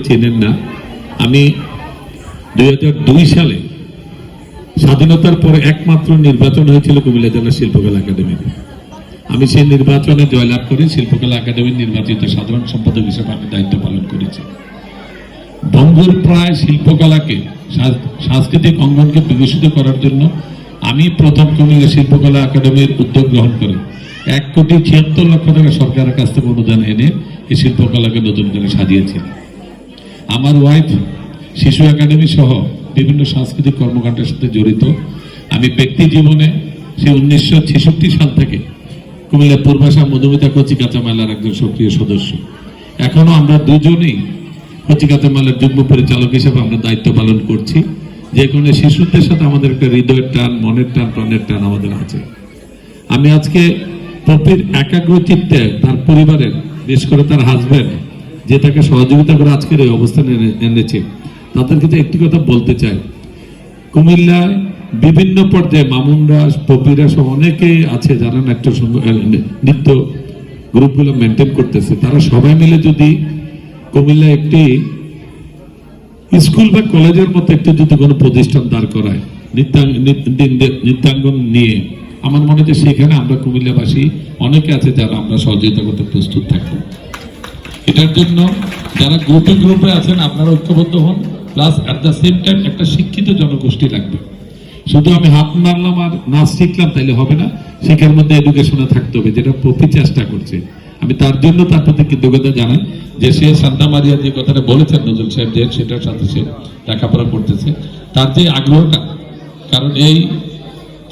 চেনেন না। আমি 2002 সালে স্বাধীনতার পর একমাত্র নির্বাচন হয়েছিল কুমিল্লা জেলা শিল্পকলা একাডেমিতে। আমি সেই নির্বাচনে জয়লাভ করে শিল্পকলা একাডেমির নির্বাচিত সাধারণ সম্পাদক হিসেবে আমি দায়িত্ব পালন করেছি। বঙ্গুর প্রায় শিল্পকলাকে সাংস্কৃতিক অঙ্গনকে বিকশিত করার জন্য আমি প্রথম কুমিল্লা শিল্পকলা একাডেমির উদ্যোগ গ্রহণ করি 1,76,00,000 টাকা সরকারের কাছ থেকে অনুদান এনে এই শিল্পকলাকে নতুন করে সাজিয়েছি। আমার ওয়াইফ শিশু একাডেমি সহ বিভিন্ন সাংস্কৃতিক কর্মকাণ্ডের সাথে জড়িত। আমি ব্যক্তি জীবনে সে 1966 সাল থেকে কুমিল্লা পূর্বাশা মধুমিতা কচিকাঁচা মেলার একজন সক্রিয় সদস্য। এখনো আমরা দুজনেই কচিকাঁচা মেলার যুগ্ম পরিচালক হিসেবে আমরা দায়িত্ব পালন করছি। যে কোনো শিশুদের সাথে আমাদের একটা হৃদয়ের টান, মনের টান, প্রাণের টান আমাদের আছে। আমি আজকে পপির একাগ্র চিত্তে তার পরিবারের, বিশেষ করে তার হাজব্যান্ড যে তাকে সহযোগিতা করে আজকের এই অবস্থানে এনেছে, তাদের কাছে একটি কথা বলতে চাই। কুমিল্লায় বিভিন্ন পর্যায়ে মামুনরা, পপিরা সহ অনেকেই আছে যারা নৃত্য গ্রুপগুলো মেনটেন করতেছে। তারা সবাই মিলে যদি কুমিল্লায় একটি স্কুল বা কলেজের মতো একটি যদি কোনো প্রতিষ্ঠান দাঁড় করায় নৃত্যাঙ্গন নিয়ে, আমার মনে হয় সেখানে আমরা কুমিল্লাবাসী অনেকে আছে যারা আমরা সহযোগিতা করতে প্রস্তুত থাকবো। এটার জন্য যারা গ্রুপে আছেন আপনারা ঐক্যবদ্ধ হন, plus at the same time একটা শিক্ষিত জনগোষ্ঠী লাগবে। শুধু আমি হাত মারলাম আর নাচ শিখলাম তাইলে হবে না, শিক্ষার মধ্যে এডুকেশনে থাকতে হবে, যেটা প্রতি চেষ্টা করছে। আমি তার জন্য তার প্রতি কৃতজ্ঞতা জানাই যে সে সান্তা মারিয়া যে কথাটা বলেছেন নজরুল সাহেব, যে সেটার সাথে সে লেখাপড়া করতেছে, তার যে আগ্রহটা, কারণ এই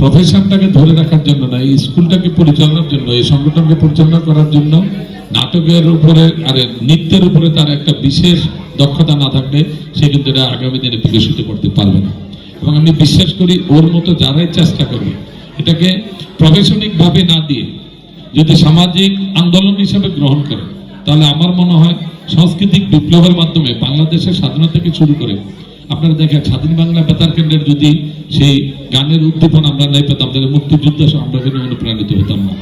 প্রফেশনটাকে ধরে রাখার জন্য না, এই স্কুলটাকে পরিচালনার জন্য, এই সংগঠনকে পরিচালনা করার জন্য নাটকের উপরে আর নৃত্যের উপরে তার একটা বিশেষ দক্ষতা না থাকলে সে কিন্তু এটা আগামী দিনে বিকশিত করতে পারবে না। এবং আমি বিশ্বাস করি ওর মতো যারাই চেষ্টা করবে এটাকে প্রফেশনিক ভাবে না দিয়ে যদি সামাজিক আন্দোলন হিসেবে গ্রহণ করে, তাহলে আমার মনে হয় সাংস্কৃতিক বিপ্লবের মাধ্যমে বাংলাদেশের স্বাধীনতা থেকে শুরু করে আপনারা দেখেন স্বাধীন বাংলা বেতার কেন্দ্রের যদি সেই গানের উদ্দীপন আমরা নাই পেতাম, তাহলে মুক্তিযুদ্ধ আমরা কিন্তু অনুপ্রাণিত হতাম না।